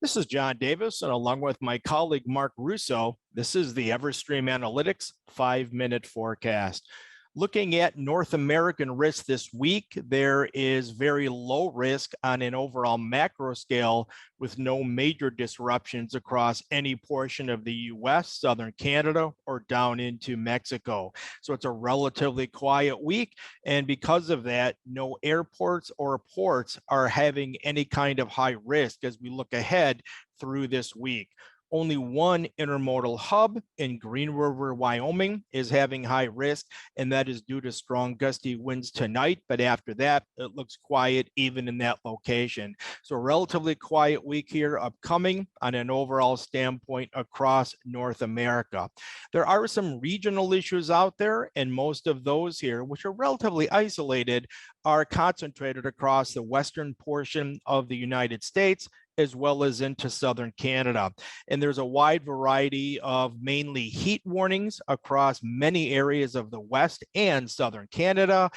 This is John Davis, and along with my colleague Mark Russo, this is the Everstream Analytics 5-minute forecast. Looking at North American risk this week, there is very low risk on an overall macro scale with no major disruptions across any portion of the US, southern Canada, or down into Mexico. So it's a relatively quiet week. And because of that, no airports or ports are having any kind of high risk as we look ahead through this week. Only one intermodal hub in Green River, Wyoming is having high risk, and that is due to strong gusty winds tonight. But after that, it looks quiet even in that location. So a relatively quiet week here upcoming on an overall standpoint across North America. There are some regional issues out there, and most of those here, which are relatively isolated, are concentrated across the western portion of the United States as well as into southern Canada. And there's a wide variety of mainly heat warnings across many areas of the west and southern Canada,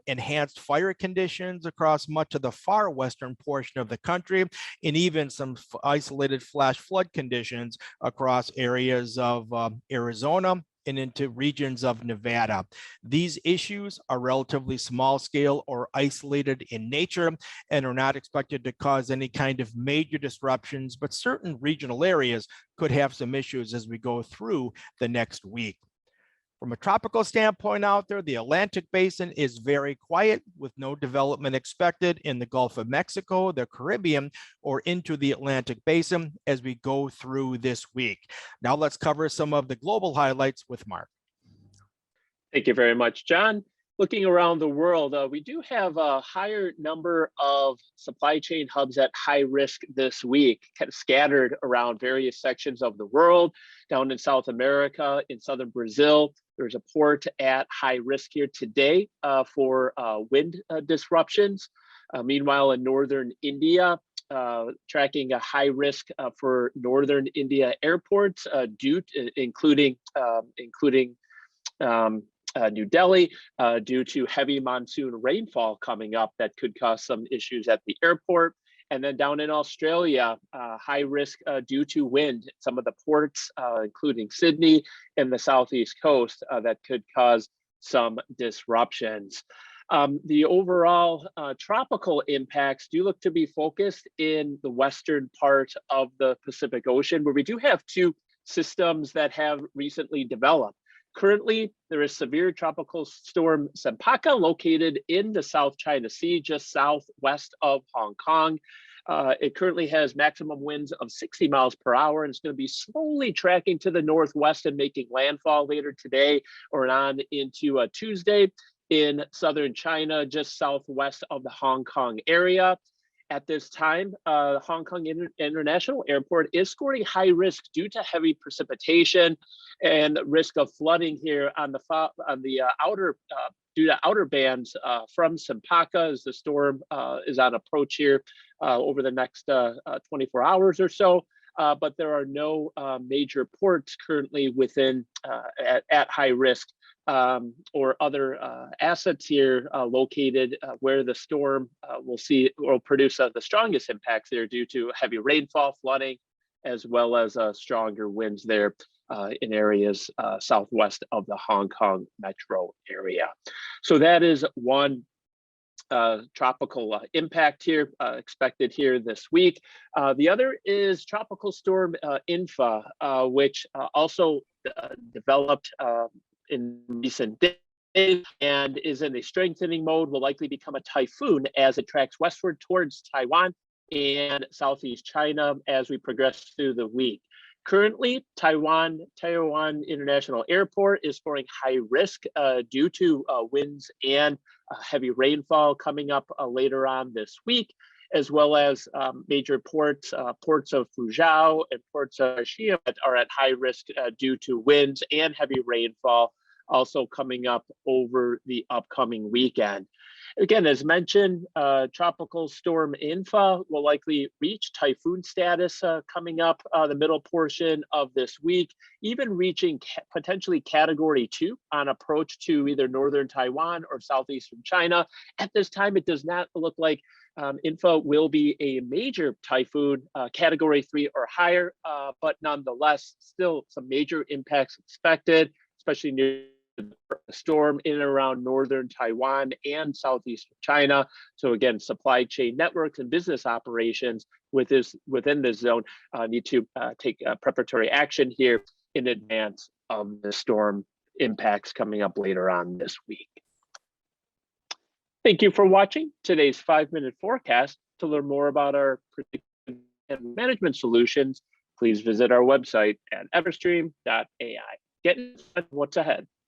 enhanced fire conditions across much of the far western portion of the country, and even some isolated flash flood conditions across areas of Arizona and into regions of Nevada. These issues are relatively small scale or isolated in nature and are not expected to cause any kind of major disruptions, but certain regional areas could have some issues as we go through the next week. From a tropical standpoint out there, the Atlantic Basin is very quiet with no development expected in the Gulf of Mexico, the Caribbean, or into the Atlantic Basin as we go through this week. Now let's cover some of the global highlights with Mark. Thank you very much, John. Looking around the world, we do have a higher number of supply chain hubs at high risk this week, kind of scattered around various sections of the world. Down in South America, in southern Brazil, there's a port at high risk here today for wind disruptions. Meanwhile, in northern India, tracking a high risk for northern India airports, including New Delhi, due to heavy monsoon rainfall coming up that could cause some issues at the airport. And then down in Australia, high risk due to wind, some of the ports, including Sydney and the southeast coast, that could cause some disruptions. The overall tropical impacts do look to be focused in the western part of the Pacific Ocean, where we do have two systems that have recently developed. Currently, there is severe tropical storm Sempaka located in the South China Sea, just southwest of Hong Kong. It currently has maximum winds of 60 miles per hour, and it's going to be slowly tracking to the northwest and making landfall later today or on into Tuesday in southern China, just southwest of the Hong Kong area. At this time, Hong Kong International Airport is scoring high risk due to heavy precipitation and risk of flooding here on the outer due to outer bands from Sempaka as the storm is on approach here over the next 24 hours or so. But there are no major ports currently within at high risk. Or other assets here located where the storm will produce the strongest impacts there due to heavy rainfall, flooding, as well as stronger winds there in areas southwest of the Hong Kong metro area. So that is one tropical impact here expected here this week. The other is Tropical Storm Infa, which also developed in recent days and is in a strengthening mode, will likely become a typhoon as it tracks westward towards Taiwan and Southeast China as we progress through the week. Currently, Taiwan International Airport is scoring high risk due to winds and heavy rainfall coming up later on this week, as well as major ports of Fuzhou and ports of Xi'an are at high risk due to winds and heavy rainfall also coming up over the upcoming weekend. Again, as mentioned, Tropical Storm Infa will likely reach typhoon status coming up the middle portion of this week, even reaching potentially Category 2 on approach to either northern Taiwan or southeastern China. At this time, it does not look like Info will be a major typhoon, category 3 or higher, but nonetheless, still some major impacts expected, especially near the storm in and around northern Taiwan and southeastern China. So again, supply chain networks and business operations within this zone need to take preparatory action here in advance of the storm impacts coming up later on this week. Thank you for watching today's 5-minute forecast. To learn more about our predictive and management solutions, please visit our website at everstream.ai. Get what's ahead.